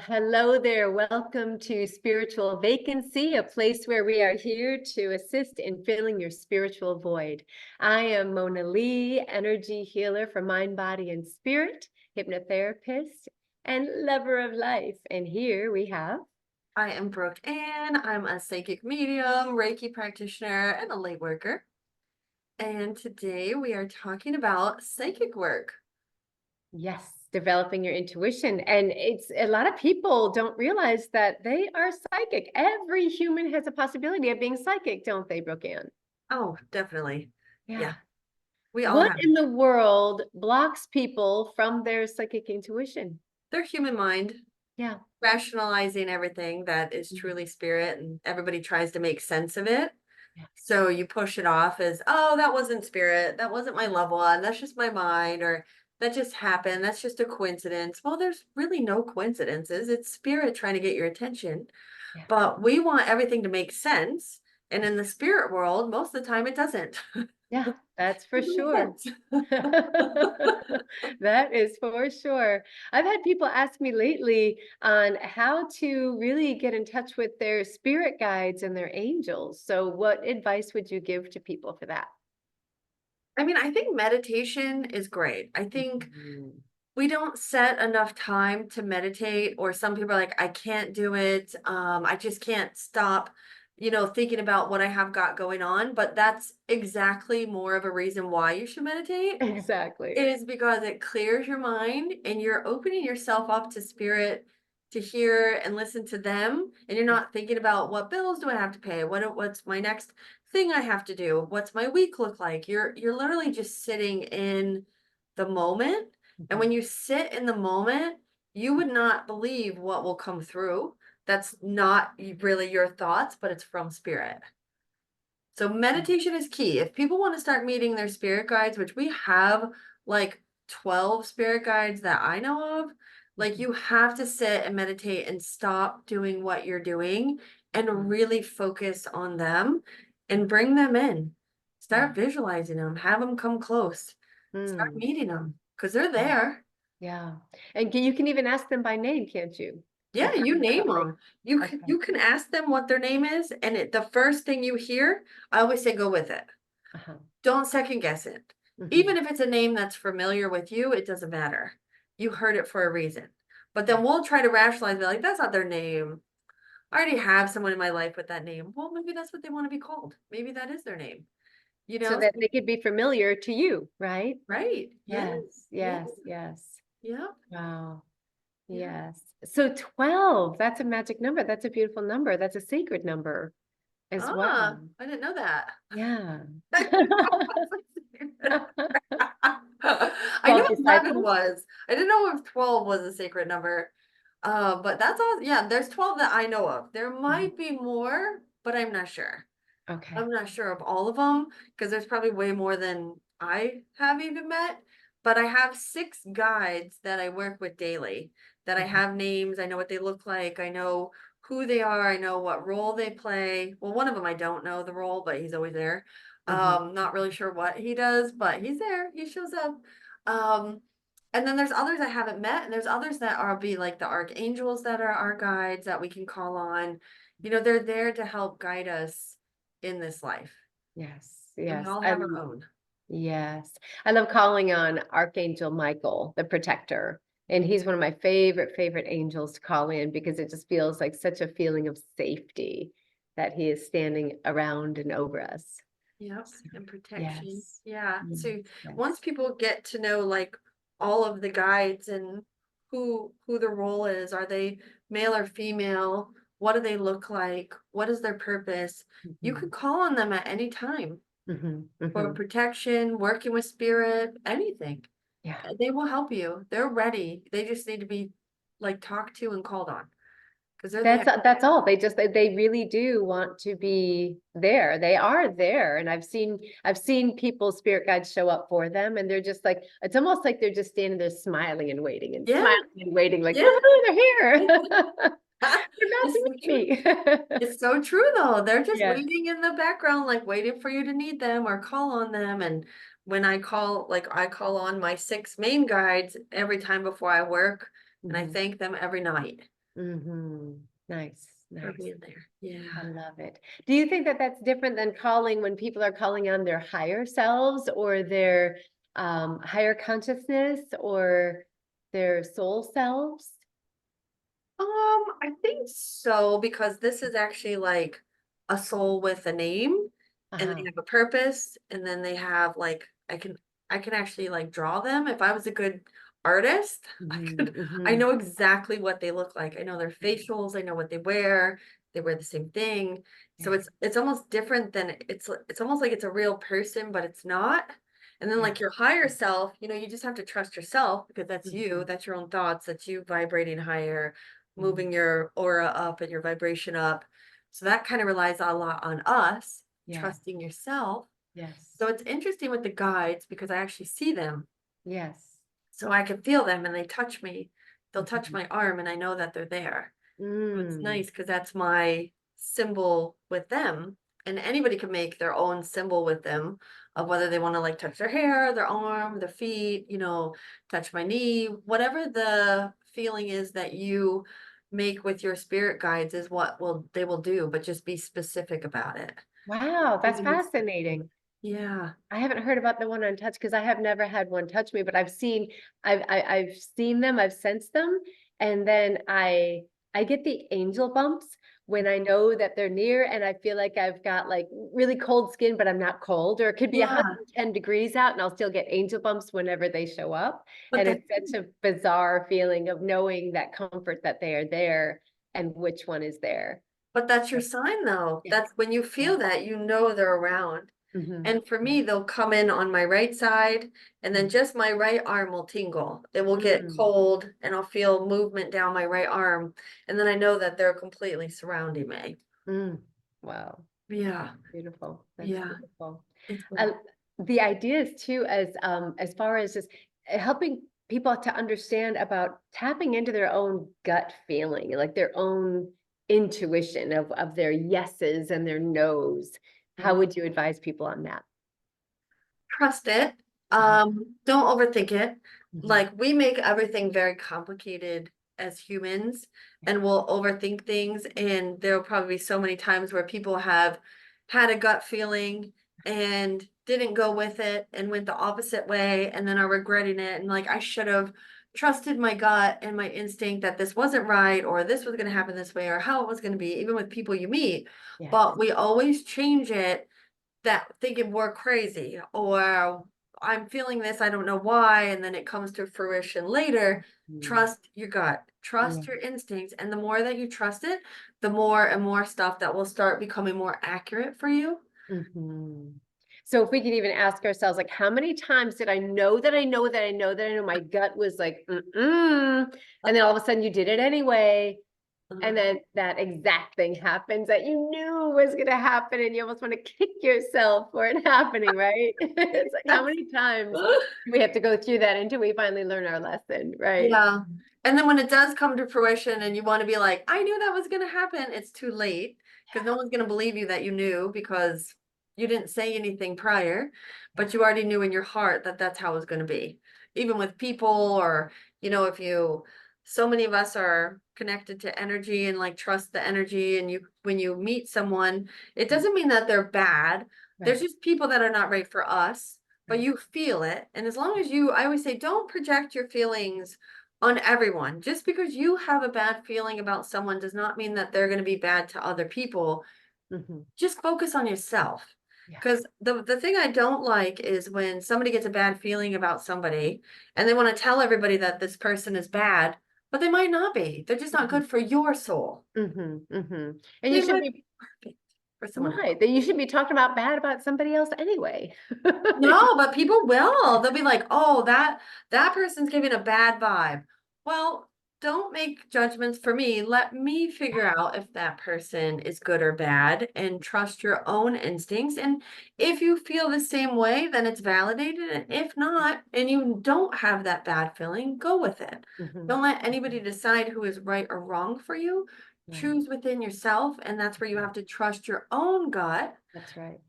Well, hello there. Welcome to Spiritual Vacancy, a place where we are here to assist in filling your spiritual void. I am Mona Lee, energy healer for mind, body, and spirit, hypnotherapist, and lover of life. And here we have. I am Brooke Ann. I'm a psychic medium, Reiki practitioner, and a light worker. And today we are talking about psychic work. Yes, developing your intuition. And it's a lot of people don't realize that they are psychic. Every human has a possibility of being psychic, don't they, Brooke Ann? Oh, definitely. Yeah, we all What have in the world blocks people from their psychic intuition? their human mind Yeah. rationalizing everything that is Mhm. truly spirit, and everybody tries to make sense of it. Yeah. So you push it off as, oh, that wasn't spirit. That wasn't my loved one. That's just my mind, or that just happened. That's just a coincidence. Well, there's really no coincidences. It's spirit trying to get your attention. Yeah. But we want everything to make sense. And in the spirit world, most of the time it doesn't. Yeah, that's for Doesn't make sure. sense. That is for sure. I've had people ask me lately on how to really get in touch with their spirit guides and their angels. So what advice would you give to people for that? I mean, I think meditation is great. I think Mhm. we don't set enough time to meditate, or some people are like, I can't do it. I just can't stop, thinking about what I have got going on. But that's exactly more of a reason why you should meditate. Exactly. It is because it clears your mind and you're opening yourself up to spirit to hear and listen to them. And you're not thinking about what bills do I have to pay? What's my next thing I have to do? What's my week look like? You're literally just sitting in the moment. And Mhm. when you sit in the moment, you would not believe what will come through. That's not really your thoughts, but it's from spirit. So meditation is key. If people want to start meeting their spirit guides, which we have like 12 spirit guides that I know of, like Mhm. you have to sit and meditate and stop doing what you're doing and Mhm. really focus on them and bring them in. Yeah. Start visualizing them, have them come close, start Mm. meeting them because they're Yeah. there. Yeah. And you can even ask them by name, can't you? Yeah, Like how you you name felt like. them. You can Okay. you can ask them what their name is, and the first thing you hear, I always say go with it. Uh-huh. Don't second guess it. Mhm. Even if it's a name that's familiar with you, it doesn't matter. You heard it for a reason. But then we'll try to rationalize, be like, that's not their name. I already have someone in my life with that name. Well, maybe that's what they want to be called. Maybe that is their name. You So know? that they could be familiar to you, right? Right. Yes. Yes, Yeah. yes, yes. Yeah. Wow. Yeah. Yes. So 12, that's a magic number. That's a beautiful number. That's a sacred number as Ah, well. I didn't know that. Yeah. I didn't know it was I knew 12 11 disciples? was. I didn't know if 12 was a sacred number. But that's all. Yeah, there's 12 that I know of. There Mhm. might be more, but I'm not sure. Okay. I'm not sure of all of them because there's probably way more than I have even met. But I have 6 guides that I work with daily, that I Mhm. have names. I know what they look like. I know who they are. I know what role they play. Well, one of them I don't know the role, but he's always there. Mhm. Not really sure what he does, but he's there. He shows up. Um, and then there's others I haven't met, and there's others that are be like the archangels that are our guides that we can call on. They're there to help guide us in this life. Yes, And we yes. all have our own. Yes. I love calling on Archangel Michael, the protector. And he's one of my favorite angels to call in because it just feels like such a feeling of safety that he is standing around and over us. Yep. So, And protection. yes. Yeah. Yes. So once Yes. people get to know like all of the guides and who the role is, are they male or female? What do they look like? What is their purpose? You can Mhm. call on them at any time Mhm. for Mhm. protection, working with spirit, anything. Yeah. They will help you. They're ready. They just need to be like talked to and called on because they're there. That's all. They really do want to be there. They are there. And I've seen people's spirit guides show up for them and they're just like it's almost like they're just standing there Yeah. smiling and waiting like, Yeah. "Woohoo, they're here." They're about It's to so meet true. me. It's so true though. They're just Yes. waiting in the background, like waiting for you to need them or call on them. And when I call on my 6 main guides every time before I work, and I Mhm. thank them every night. Nice, for nice. being there. Yeah. I love it. Do you think that that's different than calling when people are calling on their higher selves or their higher consciousness or their soul selves? I think so, because this is actually like a soul with a name, and they Uh-huh. have a purpose, and then they have like I can actually like draw them. If I was a good artist, I Hmm. know exactly what they look like. I know their facials, I know what they wear the same thing. So Yeah, it's almost different than it's almost like it's a real person, but it's not. And then yeah. like your higher self, you just have to trust yourself because that's you, Mhm, that's your own thoughts, that's you vibrating higher, mhm. moving your aura up and your vibration up. So that kind of relies a lot on us Yeah, trusting yourself. yes, So it's interesting with the guides because I actually see them. yes. So I can feel them and they touch me. They'll touch Mhm. my arm and I know that they're there. So it's Mm. nice because that's my symbol with them. And anybody can make their own symbol with them of whether they want to like touch their hair, their arm, their feet, touch my knee, whatever the feeling is that you make with your spirit guides is what they will do, but just be specific about it. Wow, that's Even with fascinating. yeah. I haven't heard about the one on touch because I have never had one touch me, but I've seen them, I've sensed them, and then I get the angel bumps when I know that they're near and I feel like I've got like really cold skin, but I'm not cold, or it could be Yeah. 110 degrees out and I'll still get angel bumps whenever they show up. But And that it's such a bizarre feeling of knowing that comfort that they are there and which one is there. but that's your sign though. Yeah. That's when you Yeah. feel that, they're around. Mhm. And for me, they'll come in on my right side, and then Mhm. just my right arm will tingle. It will get Mm. cold, and I'll feel movement down my right arm. And then I know that they're completely surrounding me. Mm. Wow. Yeah, Beautiful. That's yeah, beautiful. it's Uh, cool. the ideas too, as far as just helping people to understand about tapping into their own gut feeling, like their own intuition of their yeses and their nos. How Yeah. would you advise people on that? Trust it. Uh-huh. Don't overthink it. Mhm. Like we make everything very complicated as humans, and we'll overthink things. And there'll probably be so many times where people have had a gut feeling and didn't go with it and went the opposite way and then are regretting it. And like, I should have trusted my gut and my instinct that this wasn't right or this was going to happen this way or how it was going to be, even with people you meet. Yes. But we always change it that thinking we're crazy or I'm feeling this, I don't know why, and then it comes to fruition later. Mm. Trust your gut, Yeah. trust your instincts, and the more that you trust it, the more and more stuff that will start becoming more accurate for you. Mhm. So if we could even ask ourselves, like, how many times did I know that I know that I know that I know my gut was like, mm-mm, and then all of a sudden you did it anyway, and Uh, then that exact thing happens that you knew was going to happen, and you almost want to kick yourself for it happening, right? It's like, how That's many times do we have to go through that until we finally learn our lesson, right? yeah. And then when it does come to fruition and you want to be like, I knew that was going to happen, it's too late because no one's going to believe you that you knew because you didn't say anything prior, but you already knew in your heart that that's how it was going to be. Even with people, or, if so many of us are connected to energy and like trust the energy. And when you meet someone, it doesn't mean that they're bad. There's Right, just people that are not right for us, but right. you feel it. And as long as I always say, don't project your feelings on everyone. Just because you have a bad feeling about someone does not mean that they're going to be bad to other people. Hmm. Just focus on yourself. Yeah. Because the thing I don't like is when somebody gets a bad feeling about somebody and they want to tell everybody that this person is bad, but they might not be. They're just not Hmm. good for your soul. Hmm. Hmm. And you They should might be be perfect for someone else. right. That you should be talking about bad about somebody else anyway. No, but people will. They'll be like, "Oh, that person's giving a bad vibe." Well, don't make judgments for me. Let me figure out if that person is good or bad and trust your own instincts. And if you feel the same way, then it's validated. And if not, and you don't have that bad feeling, go with it. Mhm. Don't let anybody decide who is right or wrong for you. Right. Choose within yourself, and that's where you have to trust your own gut That's right.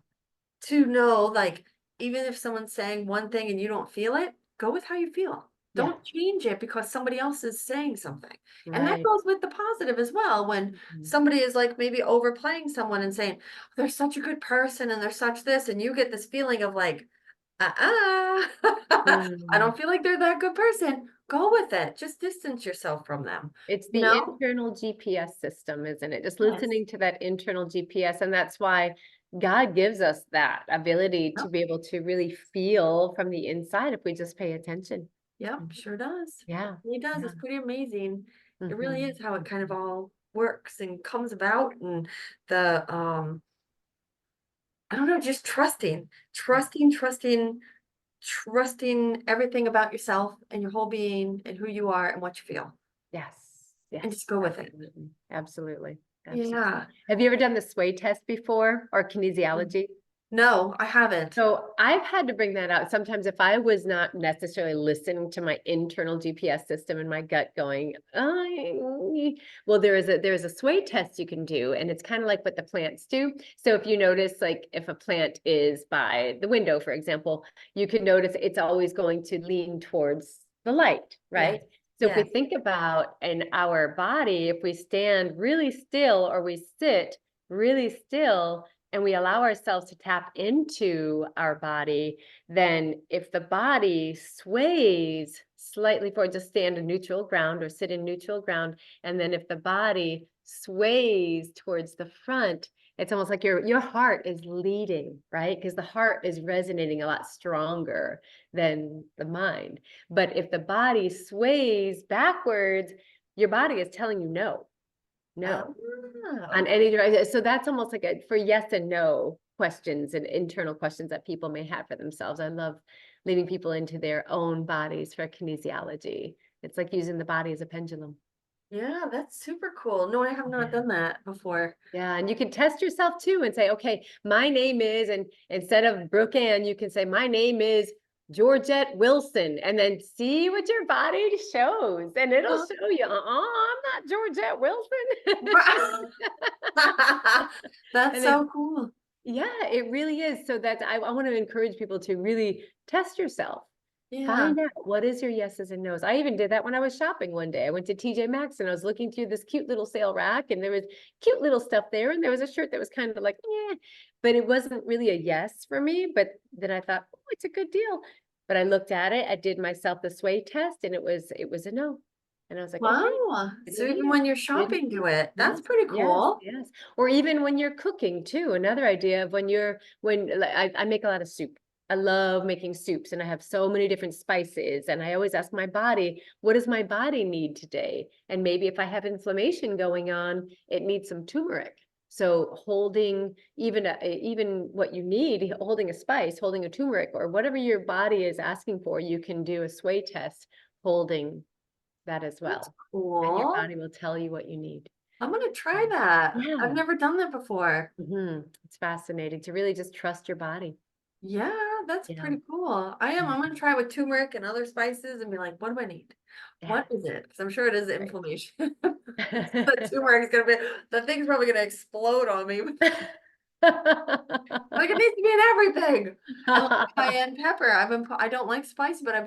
to know, like, even if someone's saying one thing and you don't feel it, go with how you feel. Yeah. Don't change it because somebody else is saying something. And that Right. goes with the positive as well. When Mhm. somebody is like maybe overplaying someone and saying, they're such a good person and they're such this, and you get this feeling of like, uh-uh, I Mm. don't feel like they're that good person. Go with it. Just distance yourself from them. It's You the know? internal GPS system, isn't it? Just Yes. listening to that internal GPS. And that's why God gives us that ability to Yep. be able to really feel from the inside if we just pay attention. Yep. Mhm. Sure does. Yeah. It does. Yeah. It's pretty amazing. It really Mhm. is how it kind of Mhm. all works and comes about, and the I don't know, just Yeah. trusting everything about yourself and your whole being and who you are and what you feel, Yes. and Yes. just go with it. Absolutely. Absolutely. Absolutely. Yeah. Have you ever done the sway test before or Mm. kinesiology? No, I haven't. So I've had to bring that out. Sometimes if I was not necessarily listening to my internal GPS system and my gut going, well, there is a sway test you can do, and it's kind of like what the plants do. So if you notice, like if a plant is by the window, for example, you can notice it's always going to lean towards the light, Yes. right? So if we Yes. think about in our body, if we stand really still or we sit really still, and we allow ourselves to tap into our body, then if the body sways slightly forward, just stand in neutral ground or sit in neutral ground. And then if the body sways towards the front, it's almost like your heart is leading, right? Because the heart is resonating a lot stronger than the mind. But if the body sways backwards, your body is telling you no, Ah, no on okay. any direction. So that's almost like a for yes and no questions and internal questions that people may have for themselves. I love leading people into their own bodies for kinesiology. It's like using the body as a pendulum. Yeah, that's super cool. No, I have not Yeah. done that before. Yeah, and you can test yourself too and say, okay, my name is, and instead of Brooke Ann, you can say, my name is Georgette Wilson, and then see what your body shows, and it'll show you, I'm not Georgette Wilson. That's And then so cool. yeah, it really is. So that I want to encourage people to really test yourself. Yeah. Find out what is your yeses and nos. I even did that when I was shopping one day. I went to TJ Maxx and I was looking through this cute little sale rack and there was cute little stuff there. And there was a shirt that was kind of like, but it wasn't really a yes for me. But then I thought, oh, it's a good deal. But I looked at it, I did myself the sway test and it was a no. And I was like, okay, Wow. So didn't even eat it. when you're Didn't shopping, eat do it. it. That's Yes, pretty yes, cool. yes. Or even when you're cooking too. Another idea of when like, I make a lot of soup. I love making soups and I have so many different spices. And I always ask my body, what does my body need today? And maybe if I have inflammation going on, it needs some turmeric. So holding even what you need, holding a spice, holding a turmeric, or whatever your body is asking for, you can do a sway test holding that as That's well. And your cool. body will tell you what you need. I'm gonna try Mm. that. I've Yeah. never done that before. It's fascinating to really just trust your body. Yeah, that's Yeah. pretty cool. I am. I'm gonna Mhm. try with turmeric and other spices and be like, what do I need? Yeah. What is it? Because I'm sure it is Right. inflammation. The turmeric is gonna be, the thing's probably gonna explode on me. Like it needs to be in everything. And like cayenne pepper. I don't like spicy, but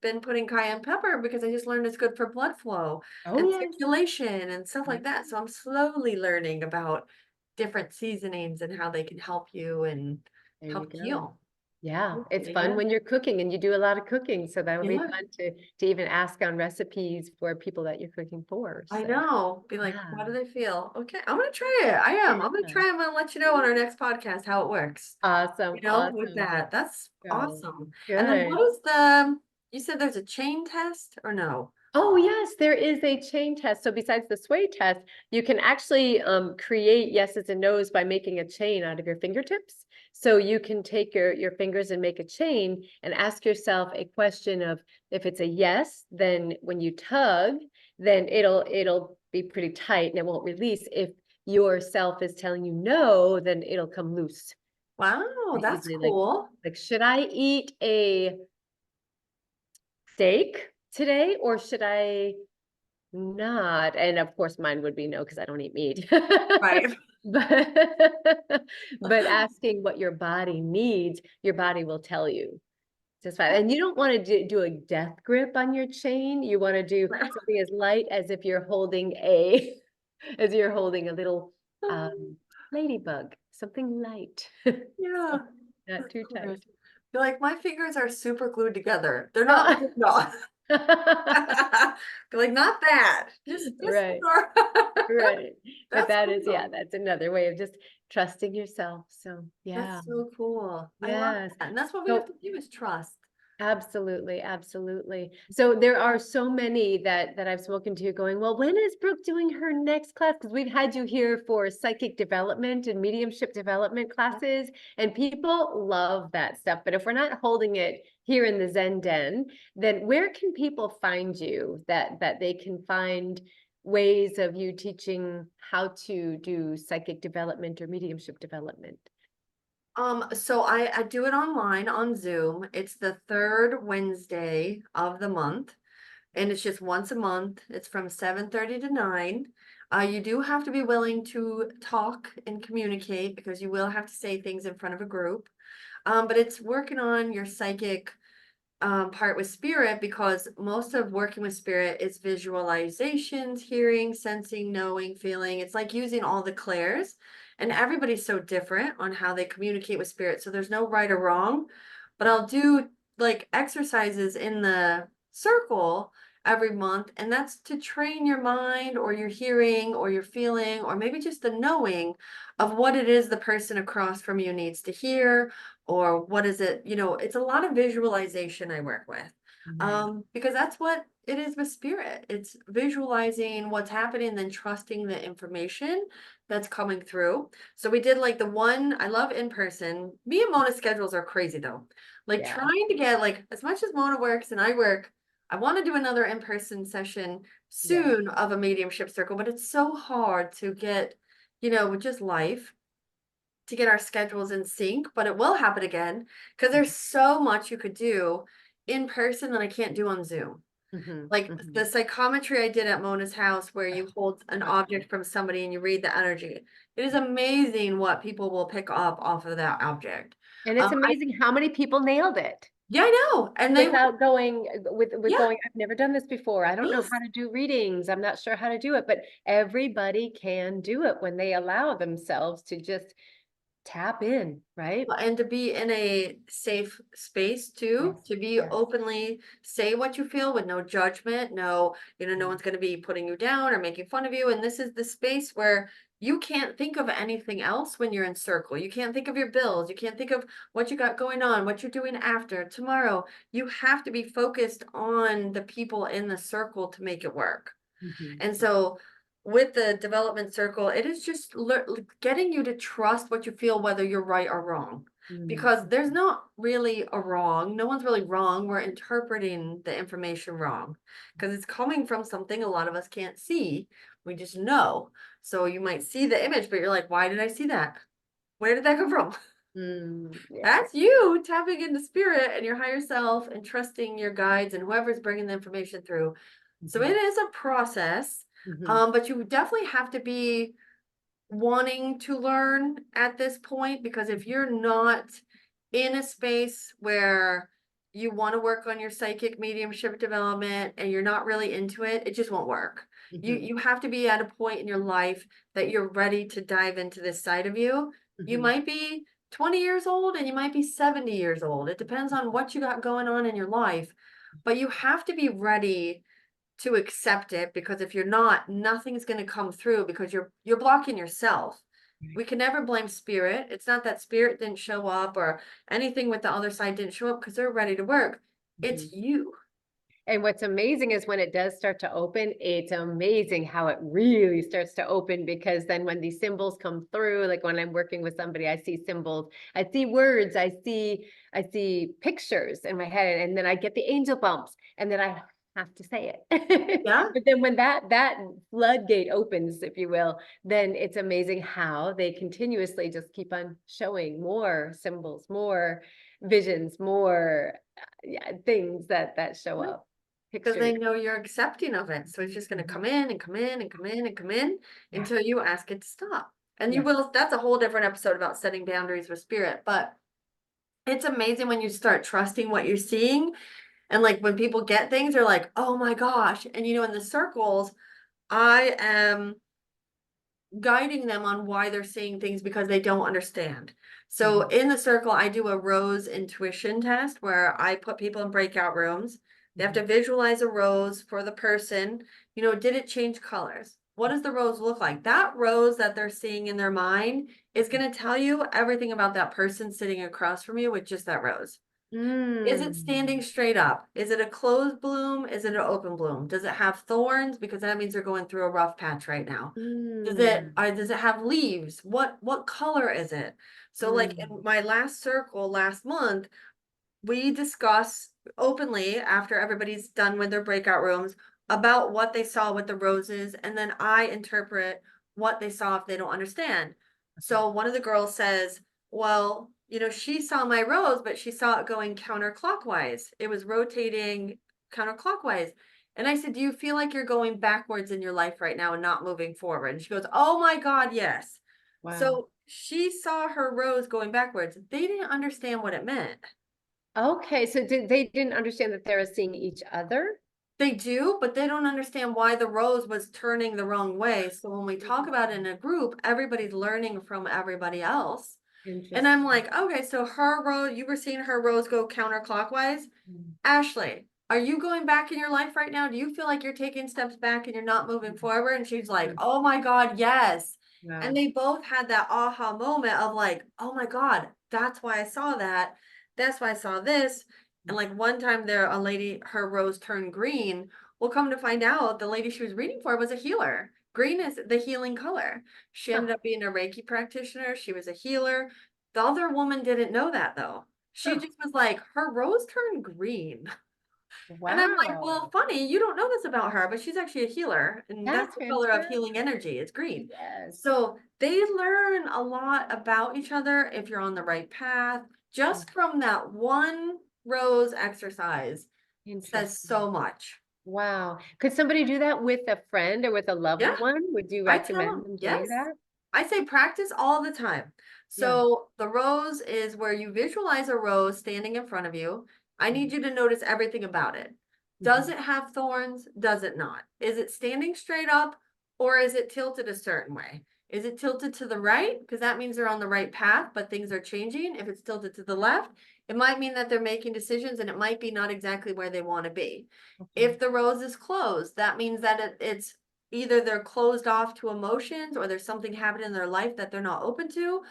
been putting cayenne pepper because I just learned it's good for blood flow Oh, and yes. circulation and stuff Yeah. like that. So I'm slowly learning about different seasonings and how they can help you and There you help go. heal. Yeah, it's Okay, fun yeah. when you're cooking and you do a lot of cooking, so that'll be Yeah. fun to even ask on recipes for people that you're cooking for, I so, know. Be like, yeah. how do they feel? Okay, I'm gonna try it. I am. I'm gonna Yeah. try. I'm gonna let you know on our next podcast how it works. Awesome, With awesome. that. That's Go. awesome. And then Good. what is the, you said there's a chain test or no? Oh, yes, there is a chain test. So besides the sway test, you can actually create yeses and nos by making a chain out of your fingertips. So you can take your fingers and make a chain and ask yourself a question of if it's a yes, then when you tug, then it'll be pretty tight and it won't release. If yourself is telling you no, then it'll come loose. Wow, that's Easily cool. like should I eat a steak today or should I not? And of course, mine would be no, because I don't eat meat. Right. But but asking what your body needs, your body will tell you. just fine. And you don't want to do a death grip on your chain. You want to do something as light as if you're holding as you're holding a little ladybug, something light. Yeah. Not too tight. You're like, my fingers are super glued together. They're not, no. You're like, not that. Just Right. Right. But that is, yeah, that's another way of just trusting yourself. So yeah. That's so cool. I love Yes. that. And that's what we So have to do is trust. absolutely, absolutely. So there are so many that I've spoken to going, well, when is Brooke doing her next class? Because we've had you here for psychic development and mediumship development classes, and people love that stuff. But if we're not holding it here in the Zen Den, then where can people find you that they can find ways of you teaching how to do psychic development or mediumship development? So I do it online on Zoom. It's the third Wednesday of the month, and it's just once a month. It's from 7:30 to 9. You do have to be willing to talk and communicate because you will have to say things in front of a group. But it's working on your psychic part with spirit, because most of working with spirit is visualizations, hearing, sensing, knowing, feeling. It's like using all the clairs, and everybody's so different on how they communicate with spirit. So there's no right or wrong, but I'll do like exercises in the circle every month, and that's to train your mind or your hearing or your feeling or maybe just the knowing of what it is the person across from you needs to hear, or what is it, it's a lot of visualization I work with. Because that's what it is with spirit. It's visualizing what's happening, then trusting the information that's coming through. So we did like the one, I love in person. Me and Mona's schedules are crazy though. Like Yeah. trying to get, like, as much as Mona works and I work, I want to do another in-person session soon of a mediumship circle, but it's so hard to get, with just life, to get our schedules in sync. But it will happen again because there's so much you could do in person that I can't do on Zoom. Like the psychometry I did at Mona's house, where you hold an object from somebody and you read the energy. It is amazing what people will pick up off of that object. And it's amazing how many people nailed it. Yeah, I know. And they Without going with Yeah. going, I've never done this before. I don't know Yes. how to do readings. I'm not sure how to do it, but everybody can do it when they allow themselves to just tap in, right? And to be in a safe space too, Yes, to be yes. openly say what you feel with no judgment, no one's going to be putting you down or making fun of you. And this is the space where you can't think of anything else when you're in circle. You can't think of your bills. You can't think of what you got going on, what you're doing after tomorrow. You have to be focused on the people in the circle to make it work. And so with the development circle, it is just getting you to trust what you feel, whether you're right or wrong, because there's not really a wrong. No one's really wrong. We're interpreting the information wrong because it's coming from something a lot of us can't see. We just know. So you might see the image, but you're like, why did I see that? Where did that come from? Yeah. That's you tapping into spirit and your higher self and trusting your guides and whoever's bringing the information through. So it is a process. But you definitely have to be wanting to learn at this point, because if you're not in a space where you want to work on your psychic mediumship development and you're not really into it, it just won't work. You have to be at a point in your life that you're ready to dive into this side of you. You might be 20 years old and you might be 70 years old. It depends on what you got going on in your life, but you have to be ready to accept it, because if you're not, nothing's going to come through because you're blocking yourself. We can never blame spirit. It's not that spirit didn't show up or anything with the other side didn't show up because they're ready to work. It's you. And what's amazing is when it does start to open, it's amazing how it really starts to open, because then when these symbols come through, like when I'm working with somebody, I see symbols, I see words, I see pictures in my head, and then I get the angel bumps, and then I have to say it. Yeah. But then when that floodgate opens, if you will, then it's amazing how they continuously just keep on showing more symbols, more visions, more things that show up. Because they Pictures. know you're accepting of it. So it's just going to come in and come in and come in and come in until you ask it to stop. And you will, that's a whole different episode about setting boundaries with spirit. But It's amazing when you start trusting what you're seeing. And like when people get things, they're like, oh my gosh. And in the circles, I am guiding them on why they're seeing things because they don't understand. So Mhm. in the circle, I do a rose intuition test where I put people in breakout rooms. They have to visualize a rose for the person. Did it change colors? What does the rose look like? That rose that they're seeing in their mind is going to tell you everything about that person sitting across from you with just that rose. Is it standing Mm. straight up? Is it a closed bloom? Is it an open bloom? Does it have thorns? Because that means they're going through a rough patch right now. Mm. Does it have leaves? What color is it? So like Mm. in my last circle last month, we discuss openly after everybody's done with their breakout rooms about what they saw with the roses, and then I interpret what they saw if they don't understand. So one of the girls says, well, she saw my rose, but she saw it going counterclockwise. It was rotating counterclockwise. And I said, do you feel like you're going backwards in your life right now and not moving forward? And she goes, oh my God, yes. Wow. So she saw her rose going backwards. They didn't understand what it meant. Okay, so they didn't understand that they were seeing each other? They do, but they don't understand why the rose was turning the wrong way. So when we talk about it in a group, everybody's learning from everybody else. And I'm Interesting. like, okay, so her rose, you were seeing her rose go counterclockwise. Mm. Ashley, are you going back in your life right now? Do you feel like you're taking steps back and you're not moving forward? And she's like, Mm. oh my God, yes. And Wow. they both had that aha moment of like, oh my God, that's why I saw that. That's why I saw this. And like one time there, a lady, her rose turned green. Well, come to find out, the lady she was reading for was a healer. Green is the healing color. She ended Huh. up being a Reiki practitioner. She was a healer. The other woman didn't know that though. She Huh. just was like, her rose turned green. And I'm like, Wow. well, funny, you don't know this about her, but she's actually a healer, and that's That's the color of healing fantastic. energy. It's green. Yes. So they learn a lot about each other if you're on the right path. Mm. Just from that one rose exercise says Interesting. so much. Wow. Could somebody do that with a friend or with a loved Yeah, one? Would you I tell recommend them, them doing yes. that? I say practice all the time. Yeah. So the rose is where you visualize a rose standing in front of you. I need you to notice everything about it. Does Mhm. it have thorns? Does it not? Is it standing straight up or is it tilted a certain way? Is it tilted to the right? Because that means they're on the right path, but things are changing. If it's tilted to the left, it might mean that they're making decisions and it might be not exactly where they want to be. Okay. If the rose is closed, that means that it's either they're closed off to emotions or there's something happening in their life that they're not open to,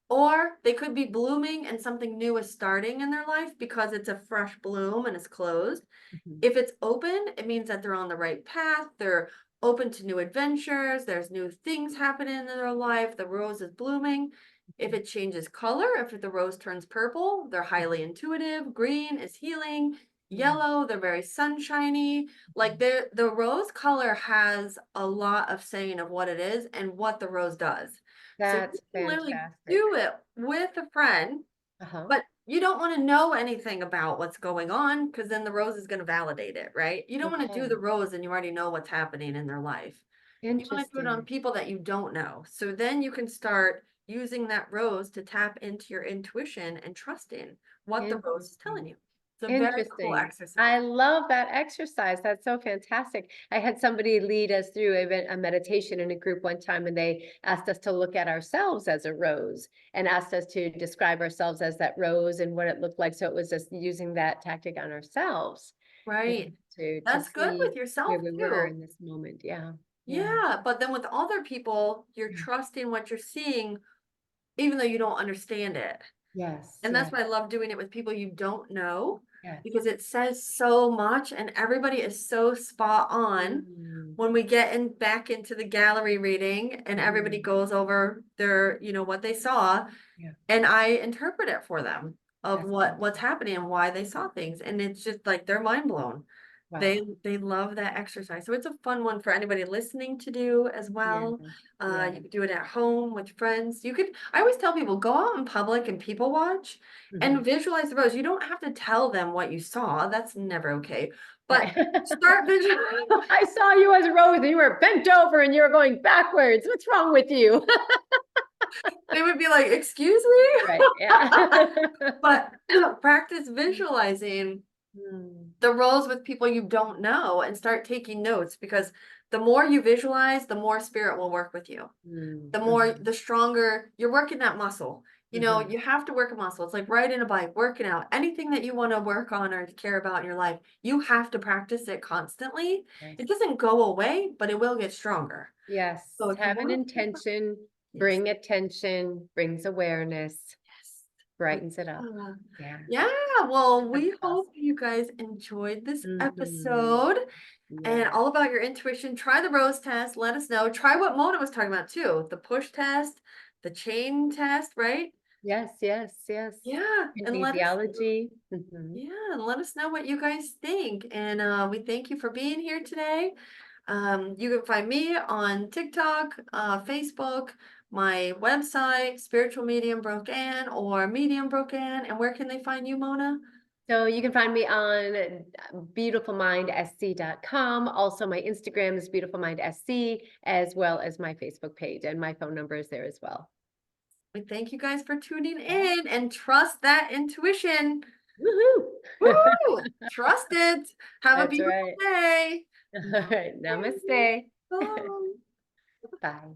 or they could be blooming and something new is starting in their life because it's a fresh bloom and it's closed. Mhm. If it's open, it means that they're on the right path. They're open to new adventures. There's new things happening in their life. The rose is blooming. If it changes color, if the rose turns purple, they're highly intuitive. Green is healing. Mm. Yellow, they're very sunshiny. Like the rose color has a lot of saying of what it is and what the rose does. So you That's can literally fantastic. do it with a friend, Uh-huh. but you don't want to know anything about what's going on because then the rose is going to validate it, right? You don't want to do Okay. the rose and you already know what's happening in their life. You want to do it on Interesting. people that you don't know. So then you can start using that rose to tap into your intuition and trusting what the rose is telling Interesting. you. It's a very cool Interesting. exercise. I love that exercise. That's so fantastic. I had somebody lead us through a meditation in a group one time, and they asked us to look at ourselves as a rose and asked us to describe ourselves as that rose and what it looked like. So it was just using that tactic on ourselves and Right. to That's good see with yourself where we were too. in this moment. Yeah. Yeah. Yeah. But then with other people, you're Yeah. trusting what you're seeing, even though you don't understand it. Yes. And that's Yes. why I love doing it with people you don't know Yes. because it says so much and everybody is so spot on Mm. when we get in back into the gallery reading and everybody Mhm. goes over their, what they saw Yeah. and I interpret it for them of That's what's fantastic. happening and why they saw things. And it's just like they're mind blown. They Wow. they love that exercise. So it's a fun one for anybody listening to do as Yeah. well. Yeah. You could do it at home with friends. I always tell people, go out in public and people watch Mhm. and visualize the rose. You don't have to tell them what you saw. That's never okay. But Right. start visualizing. I saw you as Rose and you were bent over and you were going backwards. What's wrong with you? They would be like, excuse me? Right, yeah. But practice visualizing Mm, the roles with people you don't know and start taking notes, because the more you visualize, the more spirit will work with you. The more, mhm, the stronger you're working that muscle. You know, mhm. you have to work a muscle. It's like riding a bike, working out, anything that you want to work on or care about in your life, you have to practice it constantly. Yes. It doesn't go away, but it will get stronger. Yes, So if you have an want to, intention, yes, bring attention, brings awareness, yes. brightens it up. Yeah. Yeah, Yeah, well, that's we hope awesome. you guys enjoyed this Mhm. episode and Yeah. all about your intuition. Try the rose test. Let us know. Try what Mona was talking about too. The push test, the chain test, right? Yes, yes, yes. Yeah, and let us know. Kinesiology. Mhm. Yeah, and let us know what you guys think. And we thank you for being here today. You can find me on TikTok, Facebook, my website, Spiritual Medium Broken or Medium Broken. And where can they find you, Mona? So you can find me on beautifulmindsc.com. Also, my Instagram is beautifulmindsc, as well as my Facebook page, and my phone number is there as well. We thank you guys for tuning Yeah. in and trust that intuition. Woohoo! Woo! Trust it. Have a That's beautiful right. day. All right. Namaste. Bye. Bye.